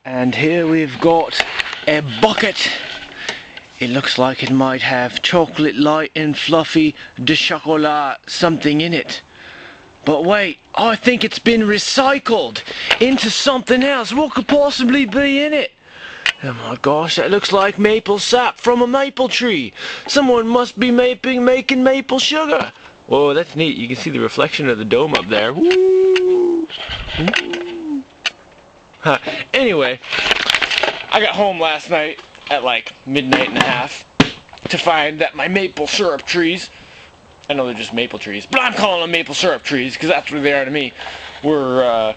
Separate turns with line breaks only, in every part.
And here we've got a bucket. It looks like it might have chocolate light and fluffy de chocolat something in it. But wait, I think it's been recycled into something else. What could possibly be in it? Oh my gosh, that looks like maple sap from a maple tree. Someone must be making maple sugar. Whoa, that's neat. You can see the reflection of the dome up there. Woo! Woo! Huh. Anyway, I got home last night at like midnight and a half to find that my maple syrup trees, I know they're just maple trees, but I'm calling them maple syrup trees because that's what they are to me, were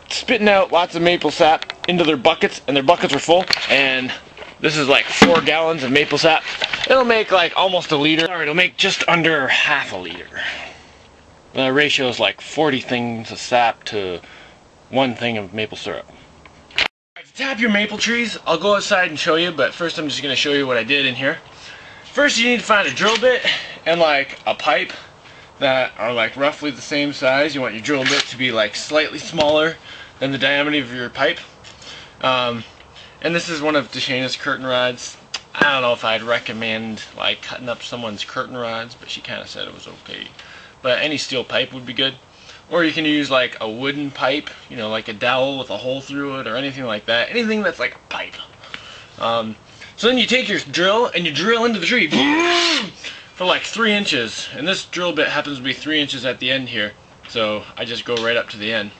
spitting out lots of maple sap into their buckets, and their buckets were full, and this is like 4 gallons of maple sap. It'll make like almost a liter. Sorry, it'll make just under half a liter. The ratio is like 40 things of sap to 1 thing of maple syrup. To tap your maple trees, I'll go outside and show you, but first I'm just going to show you what I did in here. First you need to find a drill bit and like a pipe that are like roughly the same size. You want your drill bit to be like slightly smaller than the diameter of your pipe. And this is one of Deshana's curtain rods. I don't know if I'd recommend like cutting up someone's curtain rods, but she kind of said it was okay. But any steel pipe would be good. Or you can use like a wooden pipe, you know, like a dowel with a hole through it or anything like that. Anything that's like a pipe. So then you take your drill and you drill into the tree for like 3 inches. And this drill bit happens to be 3 inches at the end here. So I just go right up to the end.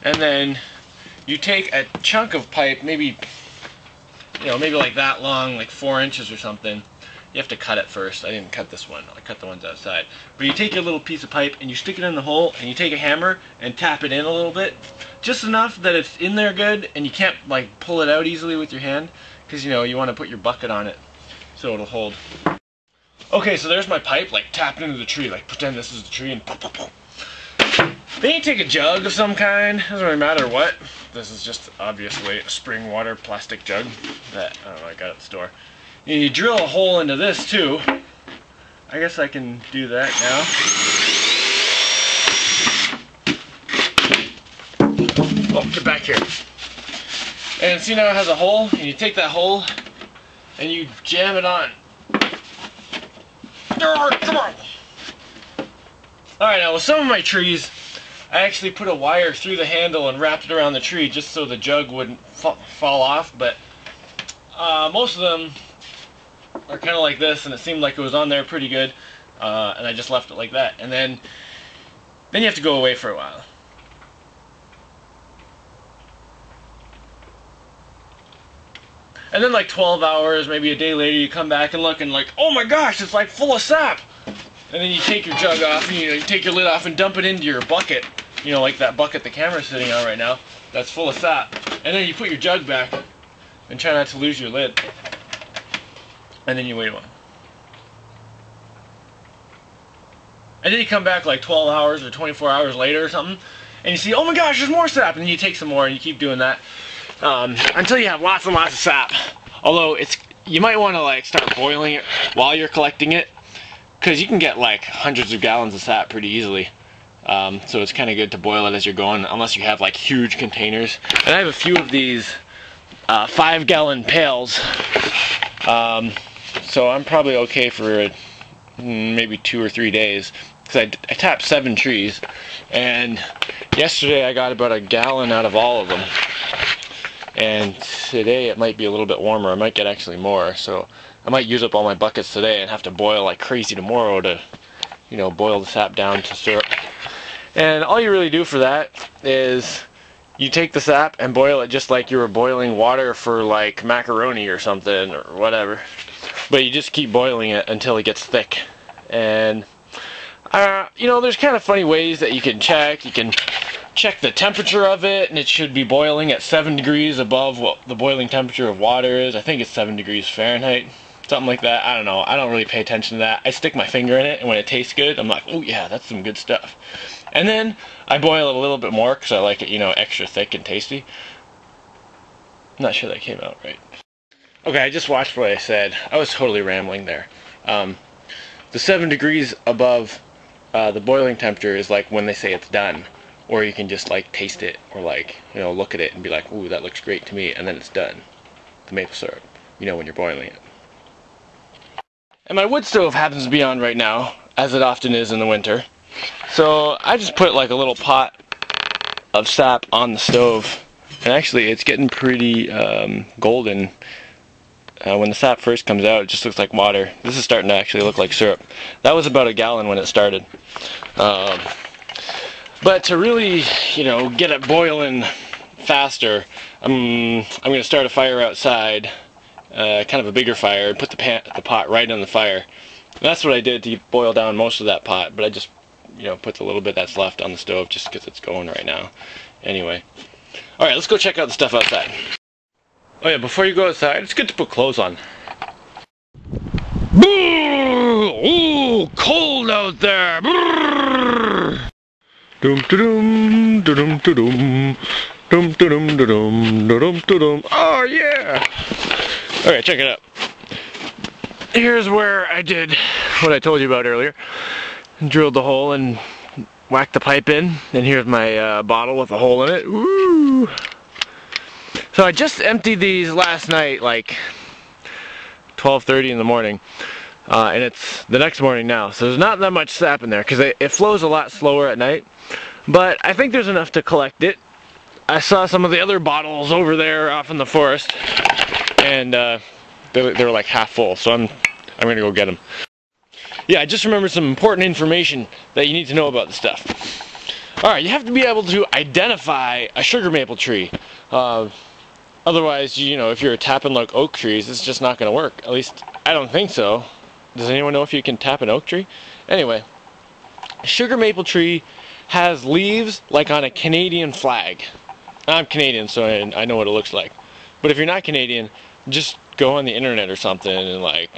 And then you take a chunk of pipe, maybe, you know, maybe like that long, like 4 inches or something. You have to cut it first. I didn't cut this one. I cut the ones outside. But you take your little piece of pipe and you stick it in the hole, and you take a hammer and tap it in a little bit, just enough that it's in there good, and you can't like pull it out easily with your hand, because you know you want to put your bucket on it so it'll hold. Okay, so there's my pipe, like tapped into the tree. Like pretend this is the tree, and pop, pop, pop. Then you take a jug of some kind. Doesn't really matter what. This is just obviously a spring water plastic jug that I don't know, I got at the store. You drill a hole into this too. I guess I can do that now. Oh, get back here. And see, now it has a hole, and you take that hole and you jam it on. Come on. Alright, now with some of my trees, I actually put a wire through the handle and wrapped it around the tree just so the jug wouldn't fall off, but most of them are kind of like this, and it seemed like it was on there pretty good, and I just left it like that. And then you have to go away for a while. And then like 12 hours, maybe a day later, you come back and look and like, oh my gosh, it's like full of sap. And then you take your jug off, and you take your lid off and dump it into your bucket, you know, like that bucket the camera's sitting on right now, that's full of sap. And then you put your jug back and try not to lose your lid. And then you wait a while. And then you come back like 12 hours or 24 hours later or something, and you see, oh my gosh, there's more sap, and then you take some more and you keep doing that until you have lots and lots of sap. Although you might want to like start boiling it while you're collecting it, because you can get like hundreds of gallons of sap pretty easily. So it's kind of good to boil it as you're going, unless you have like huge containers. And I have a few of these 5-gallon pails. So I'm probably okay for maybe 2 or 3 days, because I tapped 7 trees, and yesterday I got about 1 gallon out of all of them, and today it might be a little bit warmer. I might get actually more, so I might use up all my buckets today and have to boil like crazy tomorrow to, you know, boil the sap down to syrup. And all you really do for that is you take the sap and boil it just like you were boiling water for like macaroni or something or whatever. But you just keep boiling it until it gets thick. And you know, there's kind of funny ways that you can check. You can check the temperature of it, and it should be boiling at 7 degrees above what the boiling temperature of water is. I think it's 7 degrees Fahrenheit, something like that. I don't know. I don't really pay attention to that. I stick my finger in it, and when it tastes good, I'm like, oh yeah, that's some good stuff. And then I boil it a little bit more because I like it, you know, extra thick and tasty. I'm not sure that came out right. Okay, I just watched what I said. I was totally rambling there. The 7 degrees above the boiling temperature is like when they say it's done. or you can just like taste it, or like, you know, look at it and be like, ooh, that looks great to me, and then it's done. The maple syrup, you know, when you're boiling it. And my wood stove happens to be on right now, as it often is in the winter. So I just put like a little pot of sap on the stove, and actually it's getting pretty golden. When the sap first comes out, it just looks like water. This is starting to actually look like syrup. That was about a gallon when it started. But to really, you know, get it boiling faster, I'm going to start a fire outside, kind of a bigger fire, and put the pot right on the fire. And that's what I did to boil down most of that pot, but I just, you know, put the little bit that's left on the stove just because it's going right now. Anyway. Alright, let's go check out the stuff outside. Oh yeah, before you go outside, it's good to put clothes on. Ooh, cold out there! Dum dum dum dum dum dum dum dum dum dum. Oh yeah! Alright, check it out. Here's where I did what I told you about earlier. Drilled the hole and whacked the pipe in. And here's my bottle with a hole in it. Woo! So I just emptied these last night, like 12:30 in the morning. And it's the next morning now. So there's not that much sap in there because it flows a lot slower at night. But I think there's enough to collect it. I saw some of the other bottles over there off in the forest. And they were like half full. So I'm going to go get them. Yeah, I just remembered some important information that you need to know about the stuff. Alright, you have to be able to identify a sugar maple tree. Otherwise, you know, if you're tapping like oak trees, it's just not going to work. At least, I don't think so. Does anyone know if you can tap an oak tree? Anyway, a sugar maple tree has leaves like on a Canadian flag. I'm Canadian, so I know what it looks like. But if you're not Canadian, just go on the internet or something and like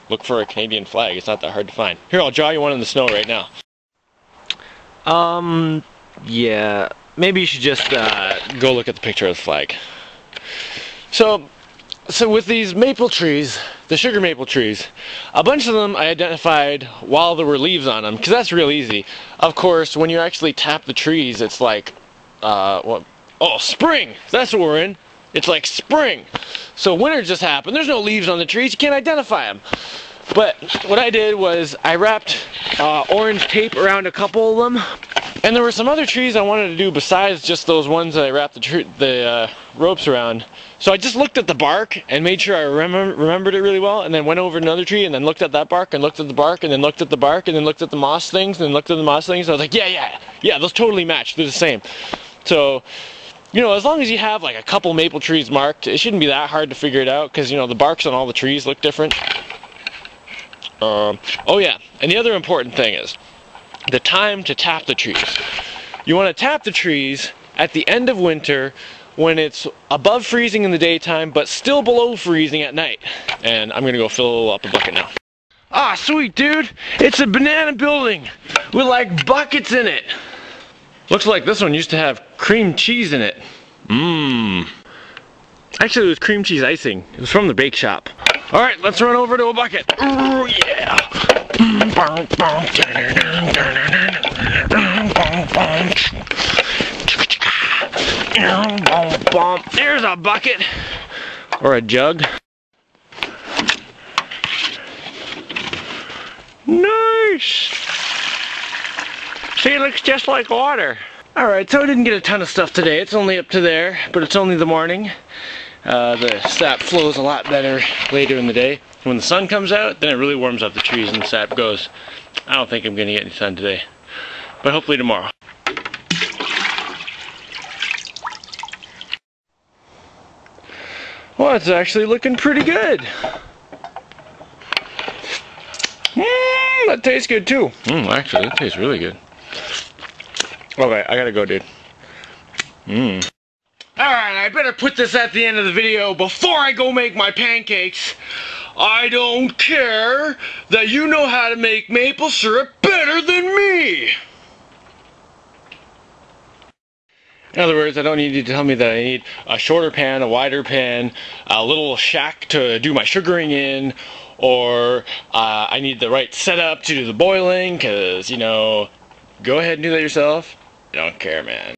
look for a Canadian flag. It's not that hard to find. Here, I'll draw you one in the snow right now. Yeah, maybe you should just go look at the picture of the flag. So with these maple trees, the sugar maple trees, a bunch of them I identified while there were leaves on them, because that's real easy. Of course, when you actually tap the trees, it's like, oh, spring! That's what we're in. It's like spring. So winter just happened. There's no leaves on the trees. You can't identify them. But what I did was I wrapped orange tape around a couple of them. And there were some other trees I wanted to do besides just those ones that I wrapped the ropes around. So I just looked at the bark and made sure I remembered it really well, and then went over another tree and then looked at that bark and looked at the bark and then looked at the bark and then looked at the moss things and then looked at the moss things. I was like, yeah, those totally match. They're the same. So, you know, as long as you have like a couple maple trees marked, it shouldn't be that hard to figure it out, because, you know, the barks on all the trees look different. Oh yeah, and the other important thing is the time to tap the trees. You want to tap the trees at the end of winter when it's above freezing in the daytime but still below freezing at night. And I'm going to go fill up a bucket now. Ah, sweet dude! It's a banana building with like buckets in it. Looks like this one used to have cream cheese in it. Mmm. Actually, it was cream cheese icing. It was from the bake shop. Alright, let's run over to a bucket. Ooh, yeah! There's a bucket! Or a jug. Nice! See, it looks just like water. Alright, so I didn't get a ton of stuff today. It's only up to there, but it's only the morning. The sap flows a lot better later in the day. When the sun comes out, then it really warms up the trees and the sap goes. I don't think I'm going to get any sun today, but hopefully tomorrow. Well, it's actually looking pretty good. That tastes good too. Actually, that tastes really good. Okay, I gotta go, dude. Alright, I better put this at the end of the video before I go make my pancakes. I don't care that you know how to make maple syrup better than me! In other words, I don't need you to tell me that I need a shorter pan, a wider pan, a little shack to do my sugaring in, or I need the right setup to do the boiling, because, you know, go ahead and do that yourself. I don't care, man.